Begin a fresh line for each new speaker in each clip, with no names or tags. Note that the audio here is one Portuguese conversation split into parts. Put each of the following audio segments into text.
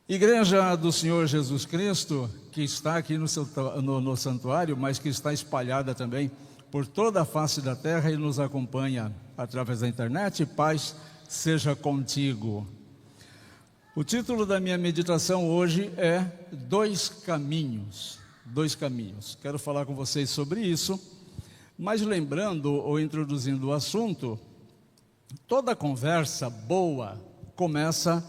Igreja do Senhor Jesus Cristo, que está aqui no santuário, mas que está espalhada também por toda a face da terra e nos acompanha através da internet, paz seja contigo. O título da minha meditação hoje é Dois Caminhos. Dois caminhos. Quero falar com vocês sobre isso, mas lembrando ou introduzindo o assunto, toda conversa boa começa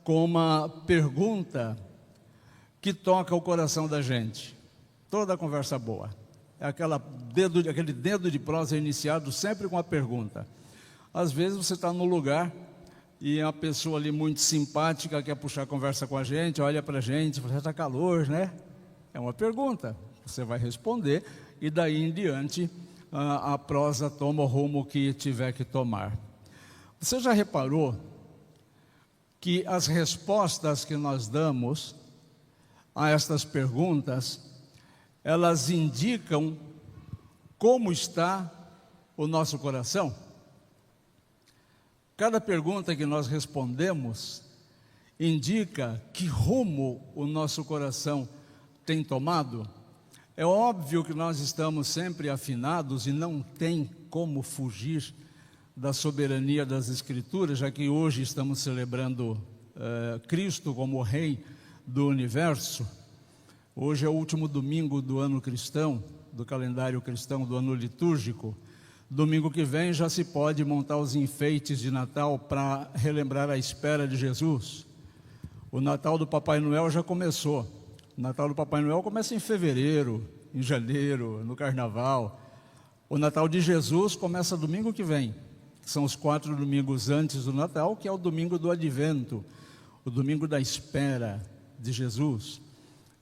com uma pergunta que toca o coração da gente. Toda conversa boa. É aquele dedo de prosa iniciado sempre com a pergunta. Às vezes você está num lugar e uma pessoa ali muito simpática quer puxar conversa com a gente, olha para a gente, fala, está calor, né? É uma pergunta, você vai responder e daí em diante a prosa toma o rumo que tiver que tomar. Você já reparou que as respostas que nós damos a estas perguntas, elas indicam como está o nosso coração? Cada pergunta que nós respondemos indica que rumo o nosso coração tem tomado. É óbvio que nós estamos sempre afinados e não tem como fugir da soberania das Escrituras, já que hoje estamos celebrando Cristo como Rei do Universo. Hoje é o último domingo do ano cristão, do calendário cristão, do ano litúrgico. Domingo que vem já se pode montar os enfeites de Natal para relembrar a espera de Jesus. O Natal do Papai Noel já começou. O Natal do Papai Noel começa em fevereiro, em janeiro, no Carnaval. O Natal de Jesus começa domingo que vem. São os 4 domingos antes do Natal, que é o domingo do Advento, o domingo da espera de Jesus.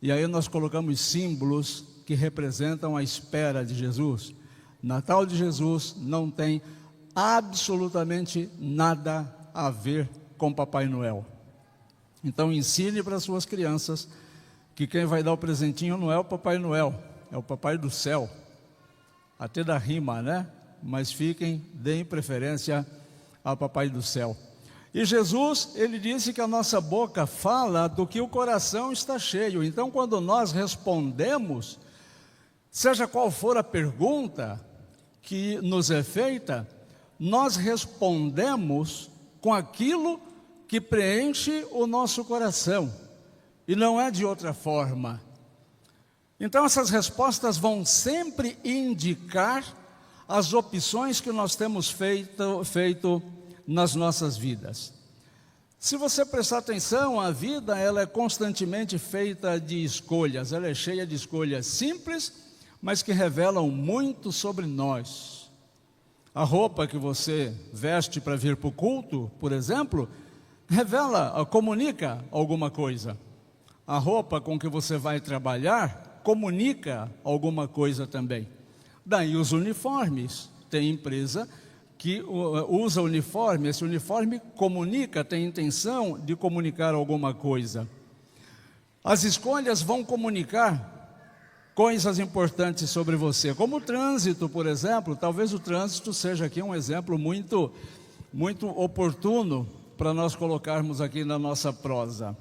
E aí nós colocamos símbolos que representam a espera de Jesus. Natal de Jesus não tem absolutamente nada a ver com Papai Noel. Então ensine para suas crianças que quem vai dar o presentinho não é o Papai Noel, é o Papai do Céu. Até da rima, né? Mas deem preferência ao Papai do Céu. E Jesus, ele disse que a nossa boca fala do que o coração está cheio. Então, quando nós respondemos, seja qual for a pergunta que nos é feita, nós respondemos com aquilo que preenche o nosso coração. E não é de outra forma. Então, essas respostas vão sempre indicar as opções que nós temos feito nas nossas vidas. Se você prestar atenção, a vida ela é constantemente feita de escolhas, ela é cheia de escolhas simples, mas que revelam muito sobre nós. A roupa que você veste para vir para o culto, por exemplo, comunica alguma coisa. A roupa com que você vai trabalhar comunica alguma coisa também. Daí os uniformes, tem empresa que usa uniforme, esse uniforme comunica, tem intenção de comunicar alguma coisa. As escolhas vão comunicar coisas importantes sobre você, como o trânsito, por exemplo. Talvez o trânsito seja aqui um exemplo muito oportuno para nós colocarmos aqui na nossa prosa.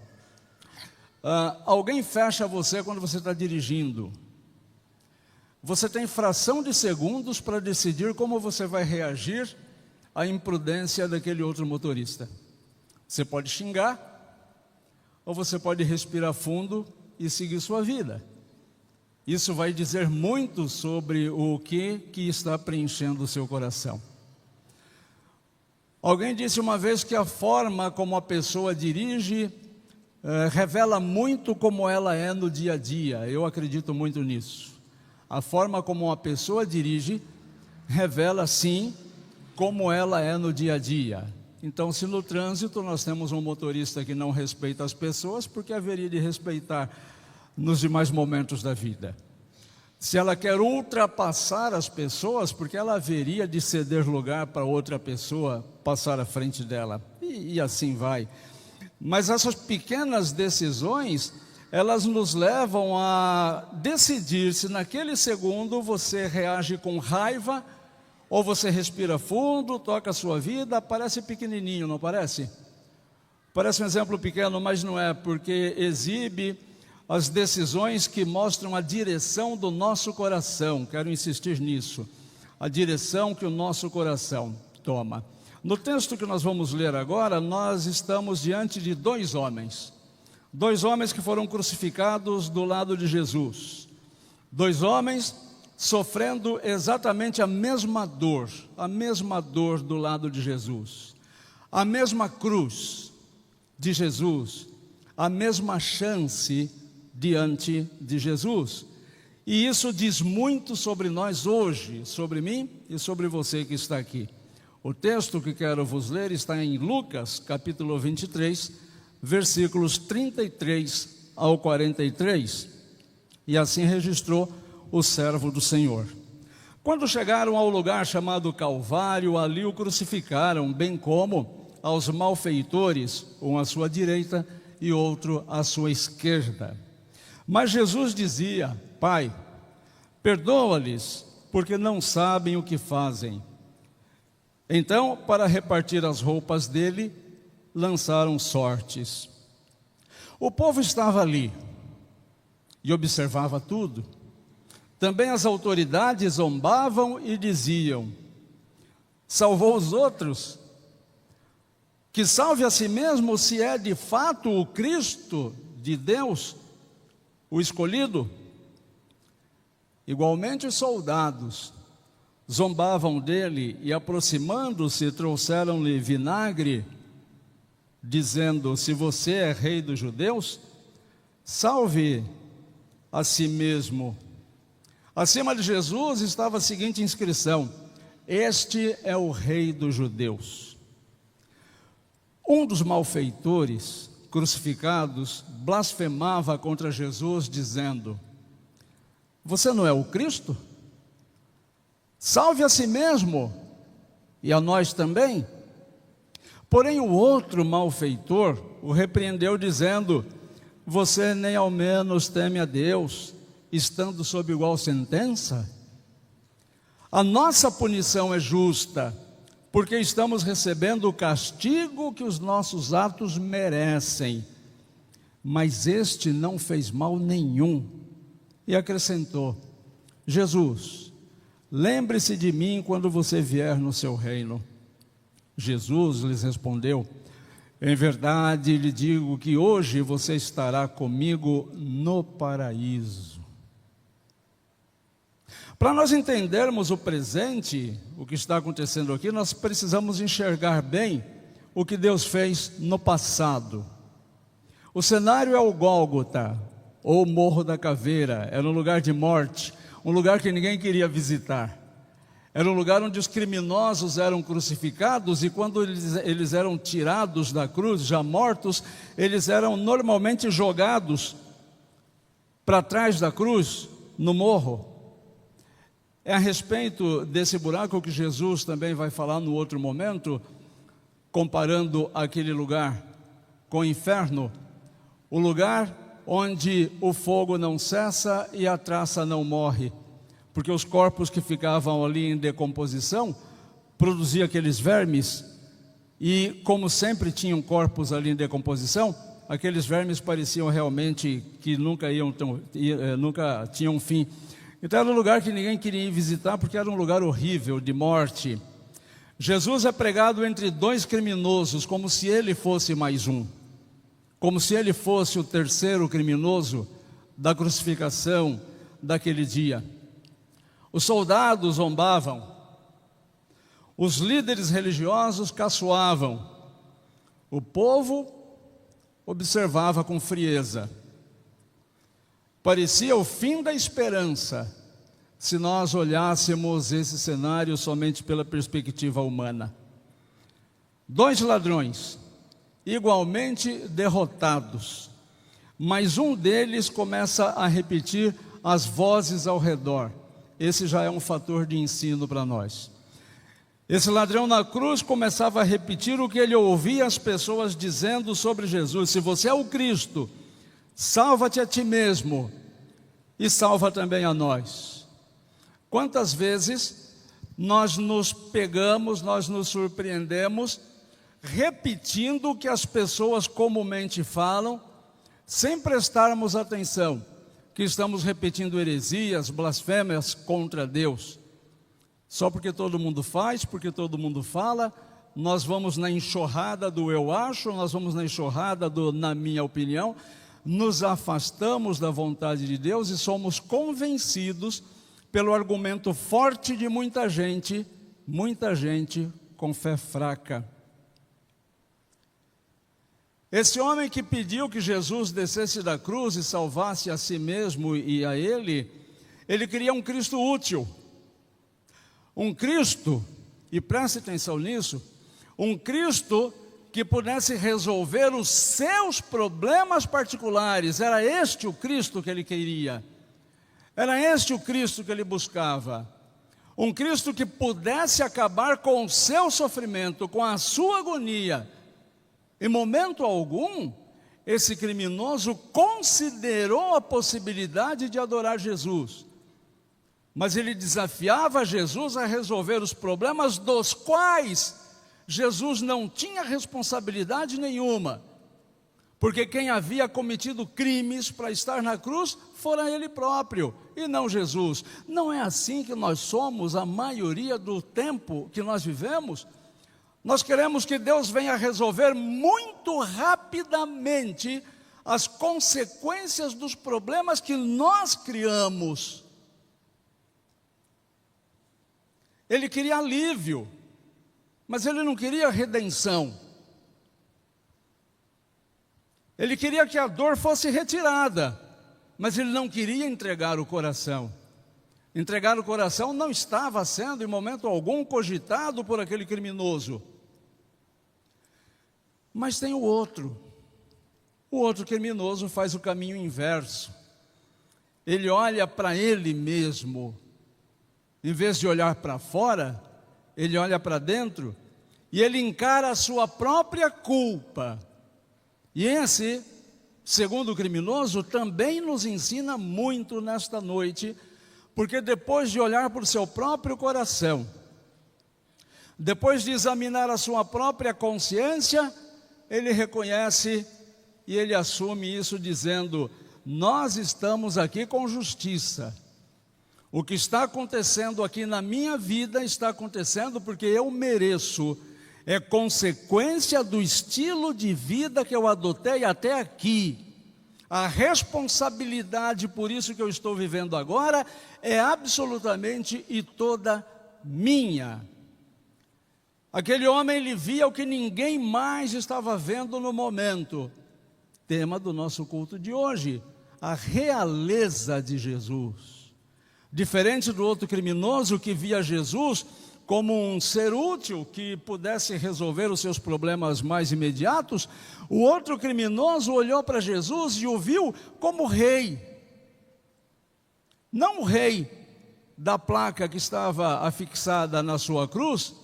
Alguém fecha você quando você está dirigindo. Você tem fração de segundos para decidir como você vai reagir à imprudência daquele outro motorista. Você pode xingar, ou você pode respirar fundo e seguir sua vida. Isso vai dizer muito sobre o que está preenchendo o seu coração. Alguém disse uma vez que a forma como a pessoa dirige revela muito como ela é no dia a dia. Eu acredito muito nisso. A forma como uma pessoa dirige revela, sim, como ela é no dia a dia. Então, se no trânsito nós temos um motorista que não respeita as pessoas, por que haveria de respeitar nos demais momentos da vida? Se ela quer ultrapassar as pessoas, por que ela haveria de ceder lugar para outra pessoa passar à frente dela? E assim vai. Mas essas pequenas decisões, elas nos levam a decidir se naquele segundo você reage com raiva ou você respira fundo, toca a sua vida. Parece pequenininho, não parece? Parece um exemplo pequeno, mas não é, porque exibe as decisões que mostram a direção do nosso coração. Quero insistir nisso. A direção que o nosso coração toma. No texto que nós vamos ler agora, nós estamos diante de dois homens que foram crucificados do lado de Jesus. Dois homens sofrendo exatamente a mesma dor do lado de Jesus. A mesma cruz de Jesus, a mesma chance diante de Jesus. E isso diz muito sobre nós hoje, sobre mim e sobre você que está aqui. O texto que quero vos ler está em Lucas, capítulo 23, versículos 33 ao 43. E assim registrou o servo do Senhor. Quando chegaram ao lugar chamado Calvário, ali o crucificaram, bem como aos malfeitores, um à sua direita e outro à sua esquerda. Mas Jesus dizia: Pai, perdoa-lhes, porque não sabem o que fazem. Então, para repartir as roupas dele, lançaram sortes. O povo estava ali e observava tudo. Também as autoridades zombavam e diziam: salvou os outros? Que salve a si mesmo, se é de fato o Cristo de Deus, o escolhido. Igualmente os soldados zombavam dele e, aproximando-se, trouxeram-lhe vinagre, dizendo: se você é rei dos judeus, salve a si mesmo. Acima de Jesus estava a seguinte inscrição: este é o rei dos judeus. Um dos malfeitores crucificados blasfemava contra Jesus, dizendo: você não é o Cristo? Salve a si mesmo e a nós também. Porém o outro malfeitor o repreendeu, dizendo: você nem ao menos teme a Deus, estando sob igual sentença? A nossa punição é justa, porque estamos recebendo o castigo que os nossos atos merecem. Mas este não fez mal nenhum. E acrescentou: Jesus, lembre-se de mim quando você vier no seu reino. Jesus lhes respondeu: em verdade lhe digo que hoje você estará comigo no paraíso. Para nós entendermos o presente, o que está acontecendo aqui, nós precisamos enxergar bem o que Deus fez no passado. O cenário é o Gólgota, ou Morro da Caveira. Era um lugar de morte, um lugar que ninguém queria visitar. Era um lugar onde os criminosos eram crucificados, e quando eles eram tirados da cruz, já mortos, eles eram normalmente jogados para trás da cruz, no morro. É a respeito desse buraco que Jesus também vai falar no outro momento, comparando aquele lugar com o inferno, o lugar onde o fogo não cessa e a traça não morre, porque os corpos que ficavam ali em decomposição produziam aqueles vermes, e como sempre tinham corpos ali em decomposição, aqueles vermes pareciam realmente que nunca tinham fim. Então era um lugar que ninguém queria ir visitar, porque era um lugar horrível, de morte. Jesus é pregado entre dois criminosos, como se ele fosse mais um, como se ele fosse o terceiro criminoso da crucificação daquele dia. Os soldados zombavam, os líderes religiosos caçoavam, o povo observava com frieza. Parecia o fim da esperança, se nós olhássemos esse cenário somente pela perspectiva humana. Dois ladrões, igualmente derrotados, mas um deles começa a repetir as vozes ao redor. Esse já é um fator de ensino para nós. Esse ladrão na cruz começava a repetir o que ele ouvia as pessoas dizendo sobre Jesus: se você é o Cristo, salva-te a ti mesmo e salva também a nós. Quantas vezes nós nos pegamos, nós nos surpreendemos repetindo o que as pessoas comumente falam, sem prestarmos atenção, que estamos repetindo heresias, blasfêmias contra Deus. Só porque todo mundo faz, porque todo mundo fala, nós vamos na enxurrada do eu acho, nós vamos na enxurrada do na minha opinião, nos afastamos da vontade de Deus e somos convencidos pelo argumento forte de muita gente com fé fraca. Esse homem que pediu que Jesus descesse da cruz e salvasse a si mesmo e a ele queria um Cristo útil. Um Cristo, e preste atenção nisso, um Cristo que pudesse resolver os seus problemas particulares. Era este o Cristo que ele queria. Era este o Cristo que ele buscava. Um Cristo que pudesse acabar com o seu sofrimento, com a sua agonia. Em momento algum, esse criminoso considerou a possibilidade de adorar Jesus. Mas ele desafiava Jesus a resolver os problemas dos quais Jesus não tinha responsabilidade nenhuma. Porque quem havia cometido crimes para estar na cruz fora ele próprio, e não Jesus. Não é assim que nós somos a maioria do tempo que nós vivemos? Nós queremos que Deus venha resolver muito rapidamente as consequências dos problemas que nós criamos. Ele queria alívio, mas ele não queria redenção. Ele queria que a dor fosse retirada, mas ele não queria entregar o coração. Entregar o coração não estava sendo, em momento algum, cogitado por aquele criminoso. Mas tem o outro. O outro criminoso faz o caminho inverso. Ele olha para ele mesmo. Em vez de olhar para fora, ele olha para dentro e ele encara a sua própria culpa. E esse, segundo o criminoso, também nos ensina muito nesta noite, porque depois de olhar para o seu próprio coração, depois de examinar a sua própria consciência, ele reconhece e ele assume isso dizendo: nós estamos aqui com justiça. O que está acontecendo aqui na minha vida está acontecendo porque eu mereço. É consequência do estilo de vida que eu adotei até aqui. A responsabilidade por isso que eu estou vivendo agora é absolutamente e toda minha. Aquele homem, ele via o que ninguém mais estava vendo no momento. Tema do nosso culto de hoje, a realeza de Jesus. Diferente do outro criminoso que via Jesus como um ser útil que pudesse resolver os seus problemas mais imediatos, o outro criminoso olhou para Jesus e o viu como rei. Não o rei da placa que estava afixada na sua cruz,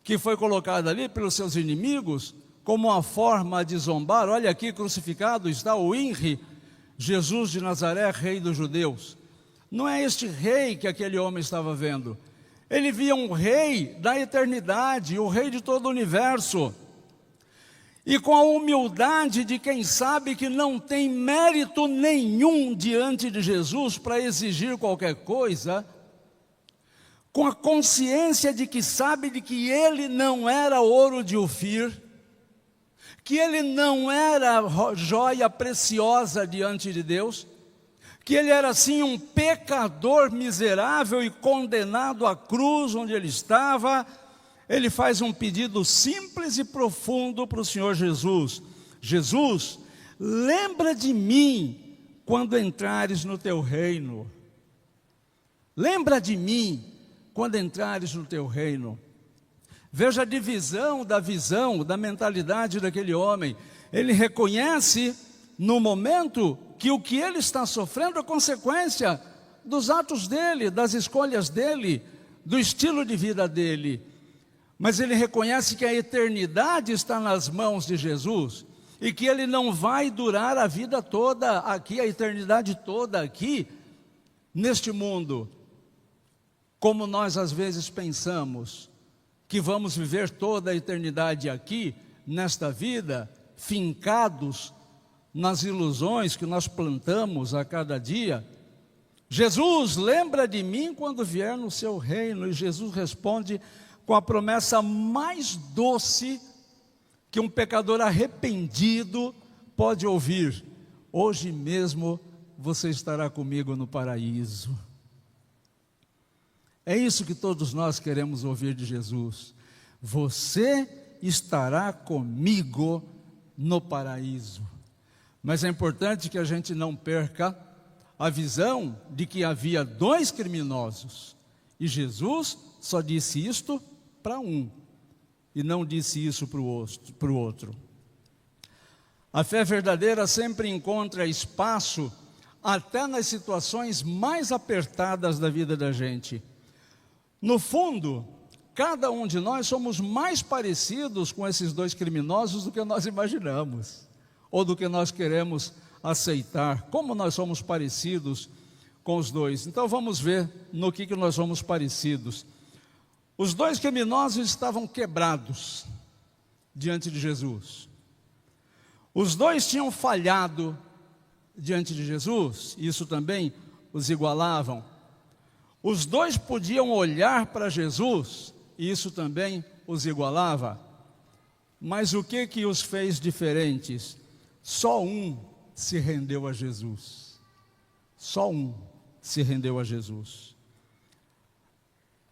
que foi colocada ali pelos seus inimigos, como uma forma de zombar. Olha aqui, crucificado está o INRI, Jesus de Nazaré, rei dos judeus. Não é este rei que aquele homem estava vendo. Ele via um rei da eternidade, o rei de todo o universo. E com a humildade de quem sabe que não tem mérito nenhum diante de Jesus para exigir qualquer coisa, com a consciência de que sabe de que ele não era ouro de Ofir, que ele não era joia preciosa diante de Deus, que ele era sim um pecador miserável e condenado à cruz onde ele estava. Ele faz um pedido simples e profundo para o Senhor Jesus: Jesus, lembra de mim quando entrares no teu reino. Lembra de mim quando entrares no teu reino. Veja a divisão, da mentalidade daquele homem. Ele reconhece no momento que o que ele está sofrendo é consequência dos atos dele, das escolhas dele, do estilo de vida dele. Mas ele reconhece que a eternidade está nas mãos de Jesus e que ele não vai durar a vida toda aqui, a eternidade toda aqui, neste mundo, como nós às vezes pensamos que vamos viver toda a eternidade aqui nesta vida, fincados nas ilusões que nós plantamos a cada dia, Jesus, lembra de mim quando vier no seu reino. E Jesus responde com a promessa mais doce que um pecador arrependido pode ouvir: hoje mesmo você estará comigo no paraíso. É isso que todos nós queremos ouvir de Jesus: você estará comigo no paraíso. Mas é importante que a gente não perca a visão de que havia dois criminosos, e Jesus só disse isto para um, e não disse isso para o outro. A fé verdadeira sempre encontra espaço até nas situações mais apertadas da vida da gente. No fundo, cada um de nós somos mais parecidos com esses dois criminosos do que nós imaginamos, ou do que nós queremos aceitar. Como nós somos parecidos com os dois? Então vamos ver no que nós somos parecidos. Os dois criminosos estavam quebrados diante de Jesus. Os dois tinham falhado diante de Jesus, isso também os igualavam. Os dois podiam olhar para Jesus, e isso também os igualava. Mas o que os fez diferentes? Só um se rendeu a Jesus. Só um se rendeu a Jesus.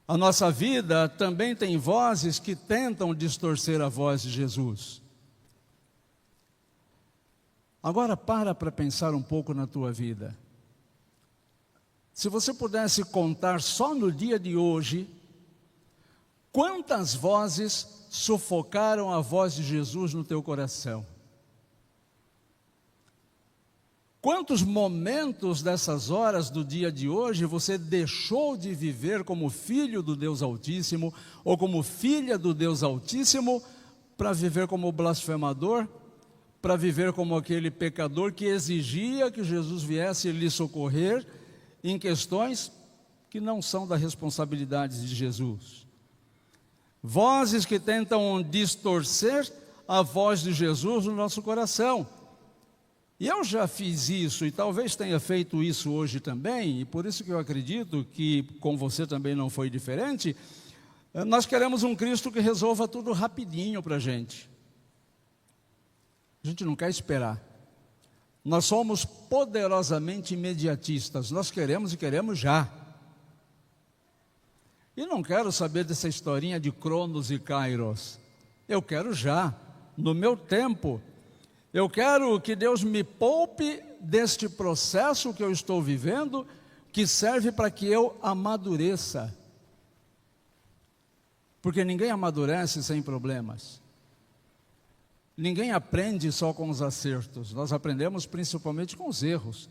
A nossa vida também tem vozes que tentam distorcer a voz de Jesus. Agora para pensar um pouco na tua vida. Se você pudesse contar só no dia de hoje, quantas vozes sufocaram a voz de Jesus no teu coração? Quantos momentos dessas horas do dia de hoje você deixou de viver como filho do Deus Altíssimo, ou como filha do Deus Altíssimo, para viver como blasfemador, para viver como aquele pecador que exigia que Jesus viesse lhe socorrer em questões que não são da responsabilidade de Jesus? Vozes que tentam distorcer a voz de Jesus no nosso coração. E eu já fiz isso, e talvez tenha feito isso hoje também, e por isso que eu acredito que com você também não foi diferente. Nós queremos um Cristo que resolva tudo rapidinho para a gente. A gente não quer esperar. Nós somos poderosamente imediatistas, nós queremos e queremos já. E não quero saber dessa historinha de Cronos e Kairos. Eu quero já, no meu tempo. Eu quero que Deus me poupe deste processo que eu estou vivendo, que serve para que eu amadureça. Porque ninguém amadurece sem problemas. Ninguém aprende só com os acertos. Nós aprendemos principalmente com os erros.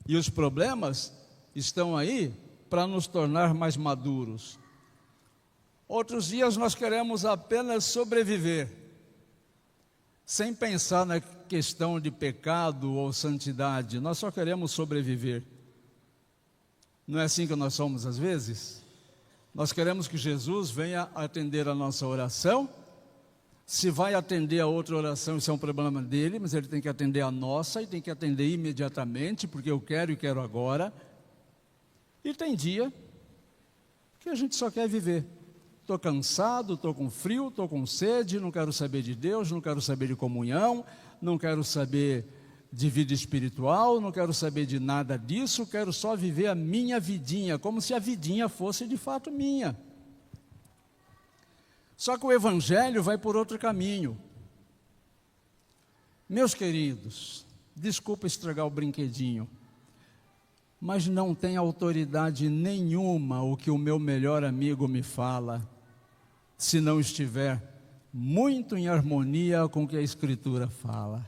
E os problemas estão aí para nos tornar mais maduros. Outros dias nós queremos apenas sobreviver, sem pensar na questão de pecado ou santidade. Nós só queremos sobreviver. Não é assim que nós somos às vezes? Nós queremos que Jesus venha atender a nossa oração. Se vai atender a outra oração, isso é um problema dele, mas ele tem que atender a nossa, e tem que atender imediatamente, porque eu quero e quero agora. E tem dia que a gente só quer viver. Estou cansado, estou com frio, estou com sede, não quero saber de Deus, não quero saber de comunhão, não quero saber de vida espiritual, não quero saber de nada disso, quero só viver a minha vidinha, como se a vidinha fosse de fato minha. Só que o Evangelho vai por outro caminho. Meus queridos, desculpa estragar o brinquedinho, mas não tem autoridade nenhuma o que o meu melhor amigo me fala, se não estiver muito em harmonia com o que a Escritura fala.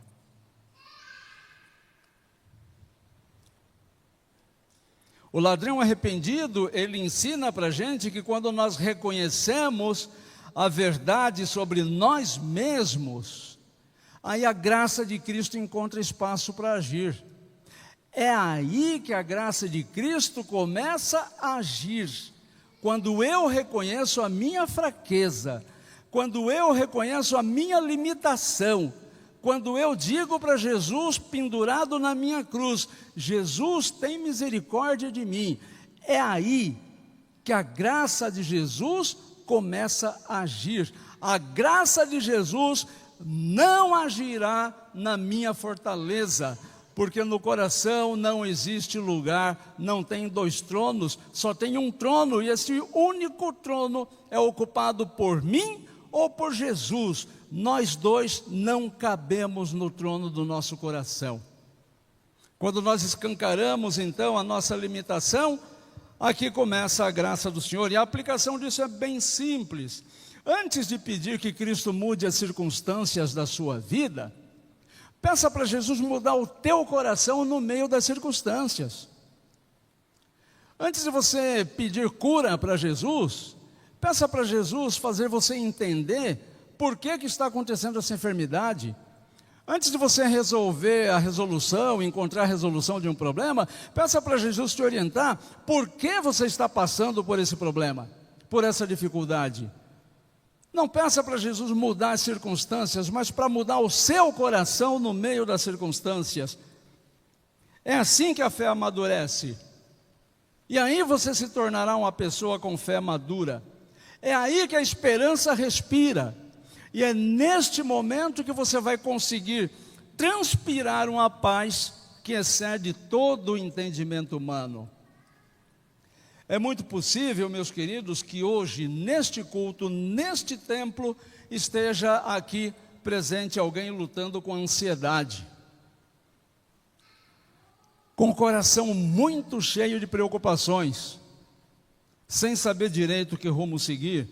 O ladrão arrependido, ele ensina para a gente que quando nós reconhecemos a verdade sobre nós mesmos, aí a graça de Cristo encontra espaço para agir. É aí que a graça de Cristo começa a agir. Quando eu reconheço a minha fraqueza, quando eu reconheço a minha limitação, quando eu digo para Jesus pendurado na minha cruz: Jesus, tem misericórdia de mim. É aí que a graça de Jesus começa a agir. A graça de Jesus não agirá na minha fortaleza, porque no coração não existe lugar, não tem dois tronos, só tem um trono, e esse único trono é ocupado por mim ou por Jesus. Nós dois não cabemos no trono do nosso coração. Quando nós escancaramos então a nossa limitação, aqui começa a graça do Senhor, e a aplicação disso é bem simples. Antes de pedir que Cristo mude as circunstâncias da sua vida, peça para Jesus mudar o teu coração no meio das circunstâncias. Antes de você pedir cura para Jesus, peça para Jesus fazer você entender por que está acontecendo essa enfermidade. Antes de você resolver a resolução, encontrar a resolução de um problema, peça para Jesus te orientar por que você está passando por esse problema, por essa dificuldade. Não peça para Jesus mudar as circunstâncias, mas para mudar o seu coração no meio das circunstâncias. É assim que a fé amadurece. E aí você se tornará uma pessoa com fé madura. É aí que a esperança respira. E é neste momento que você vai conseguir transpirar uma paz que excede todo o entendimento humano. É muito possível, meus queridos, que hoje, neste culto, neste templo, esteja aqui presente alguém lutando com ansiedade, com o coração muito cheio de preocupações, sem saber direito que rumo seguir.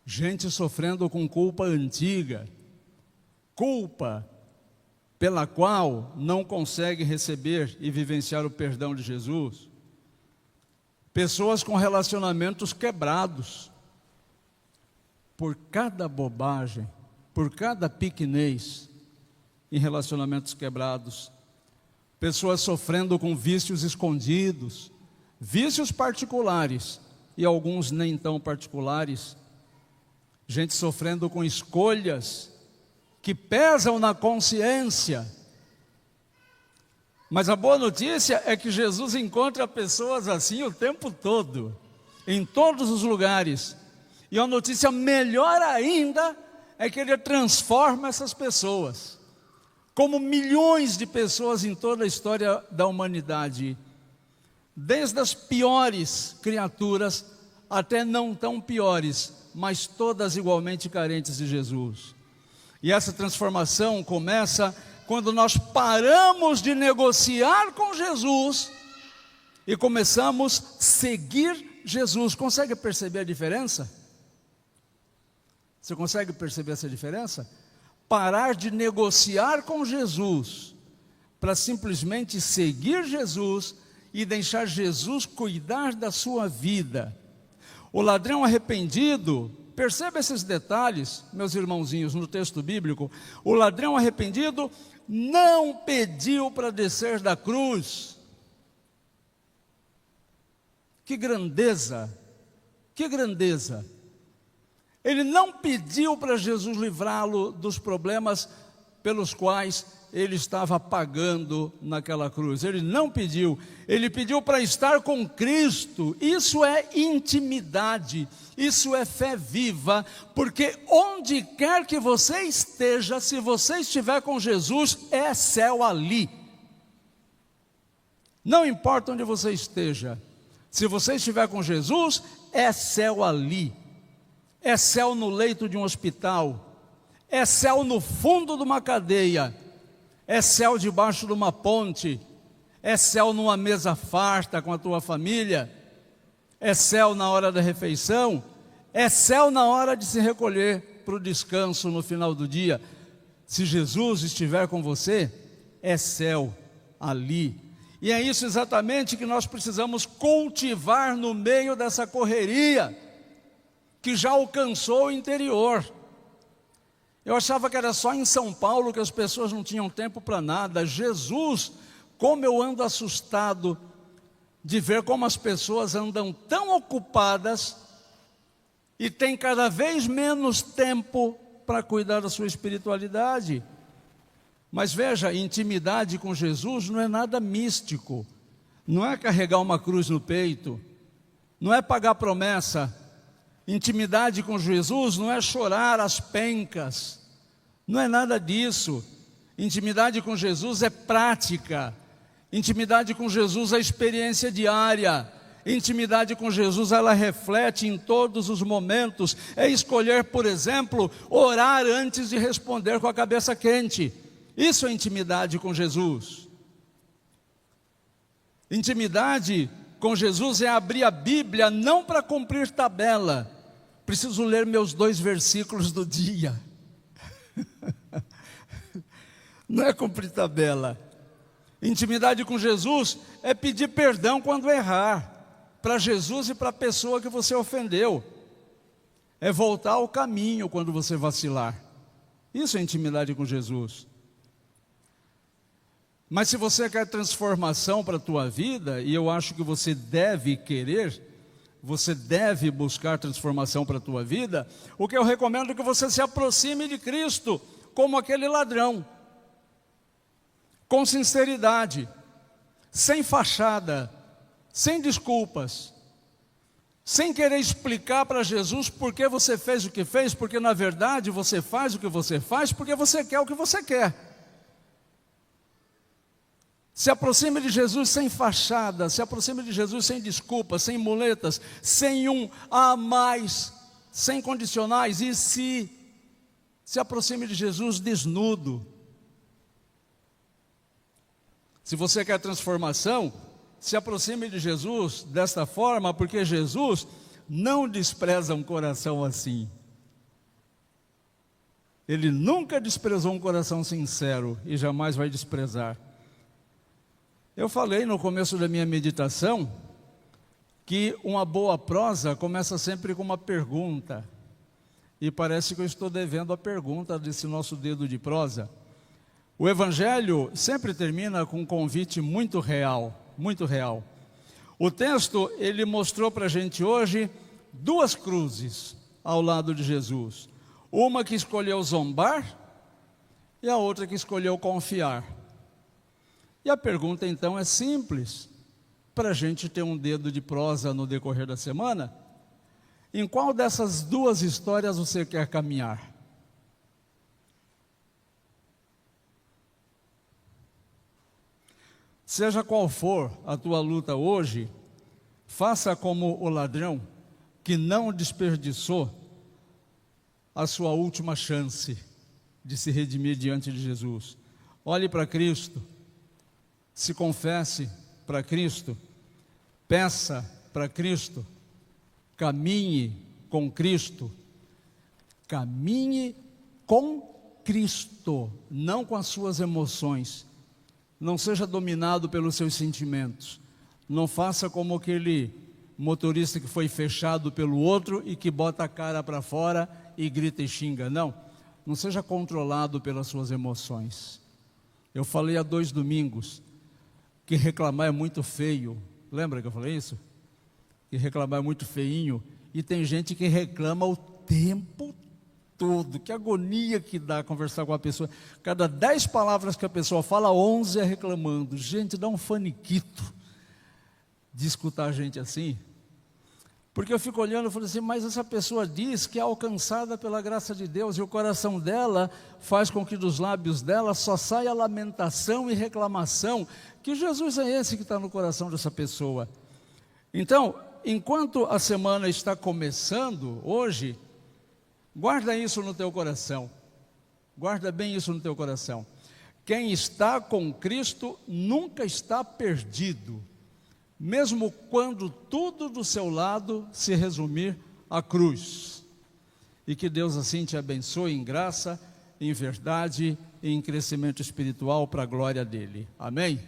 Gente sofrendo com culpa antiga, culpa pela qual não consegue receber e vivenciar o perdão de Jesus. Pessoas com relacionamentos quebrados, por cada bobagem, por cada pequenez em relacionamentos quebrados. Pessoas sofrendo com vícios escondidos, vícios particulares e alguns nem tão particulares. Gente sofrendo com escolhas que pesam na consciência. Mas a boa notícia é que Jesus encontra pessoas assim o tempo todo, em todos os lugares. E a notícia melhor ainda é que Ele transforma essas pessoas, como milhões de pessoas em toda a história da humanidade, desde as piores criaturas até não tão piores, mas todas igualmente carentes de Jesus. E essa transformação começa quando nós paramos de negociar com Jesus e começamos a seguir Jesus. Consegue perceber a diferença? Você consegue perceber essa diferença? Parar de negociar com Jesus para simplesmente seguir Jesus e deixar Jesus cuidar da sua vida. O ladrão arrependido, perceba esses detalhes, meus irmãozinhos, no texto bíblico. O ladrão arrependido não pediu para descer da cruz. Que grandeza, que grandeza. Ele não pediu para Jesus livrá-lo dos problemas pelos quais ele estava pagando naquela cruz. Ele não pediu, ele pediu para estar com Cristo. Isso é intimidade, isso é fé viva, porque onde quer que você esteja, se você estiver com Jesus, é céu ali. Não importa onde você esteja, se você estiver com Jesus, é céu ali. É céu no leito de um hospital, é céu no fundo de uma cadeia, é céu debaixo de uma ponte, é céu numa mesa farta com a tua família, é céu na hora da refeição, é céu na hora de se recolher para o descanso no final do dia. Se Jesus estiver com você, é céu ali. E é isso exatamente que nós precisamos cultivar no meio dessa correria que já alcançou o interior. Eu achava que era só em São Paulo que as pessoas não tinham tempo para nada. Jesus, como eu ando assustado de ver como as pessoas andam tão ocupadas e tem cada vez menos tempo para cuidar da sua espiritualidade. Mas veja, intimidade com Jesus não é nada místico, não é carregar uma cruz no peito, não é pagar promessa. Intimidade com Jesus não é chorar as pencas, não é nada disso. Intimidade com Jesus é prática, intimidade com Jesus é experiência diária, intimidade com Jesus ela reflete em todos os momentos. É escolher, por exemplo, orar antes de responder com a cabeça quente. Isso é intimidade com Jesus. Intimidade com Jesus é abrir a Bíblia não para cumprir tabela. Preciso ler meus 2 versículos do dia. Não é cumprir tabela. Intimidade com Jesus é pedir perdão quando errar, para Jesus e para a pessoa que você ofendeu. É voltar ao caminho quando você vacilar. Isso é intimidade com Jesus. Mas se você quer transformação para a tua vida, e eu acho que você deve querer, você deve buscar transformação para a tua vida, o que eu recomendo é que você se aproxime de Cristo, como aquele ladrão, com sinceridade, sem fachada, sem desculpas, sem querer explicar para Jesus por que você fez o que fez, porque na verdade você faz o que você faz, porque você quer o que você quer. Se aproxime de Jesus sem fachada, se aproxime de Jesus sem desculpas, sem muletas, sem um a mais, sem condicionais, e se aproxime de Jesus desnudo. Se você quer transformação, se aproxime de Jesus desta forma, porque Jesus não despreza um coração assim. Ele nunca desprezou um coração sincero e jamais vai desprezar. Eu falei no começo da minha meditação que uma boa prosa começa sempre com uma pergunta. E parece que eu estou devendo a pergunta desse nosso dedo de prosa. O Evangelho sempre termina com um convite muito real, muito real. O texto, ele mostrou para a gente hoje 2 cruzes ao lado de Jesus. Uma que escolheu zombar e a outra que escolheu confiar. E a pergunta então é simples, para a gente ter um dedo de prosa no decorrer da semana: em qual dessas 2 histórias você quer caminhar? Seja qual for a tua luta hoje, faça como o ladrão que não desperdiçou a sua última chance de se redimir diante de Jesus. Olhe para Cristo, se confesse para Cristo, peça para Cristo, caminhe com Cristo, caminhe com Cristo, não com as suas emoções. Não seja dominado pelos seus sentimentos. Não faça como aquele motorista que foi fechado pelo outro e que bota a cara para fora e grita e xinga. Não, não seja controlado pelas suas emoções. Eu falei há 2 domingos que reclamar é muito feio. Lembra que eu falei isso? Que reclamar é muito feinho. E tem gente que reclama o tempo todo. Que agonia que dá conversar com a pessoa. Cada 10 palavras que a pessoa fala, 11 é reclamando. Gente, dá um faniquito de escutar a gente assim. Porque eu fico olhando e falo assim, mas essa pessoa diz que é alcançada pela graça de Deus, e o coração dela faz com que dos lábios dela só saia lamentação e reclamação. Que Jesus é esse que está no coração dessa pessoa? Então, enquanto a semana está começando hoje, guarda isso no teu coração. Guarda bem isso no teu coração. Quem está com Cristo nunca está perdido, mesmo quando tudo do seu lado se resumir à cruz. E que Deus assim te abençoe em graça, em verdade e em crescimento espiritual para a glória dele. Amém?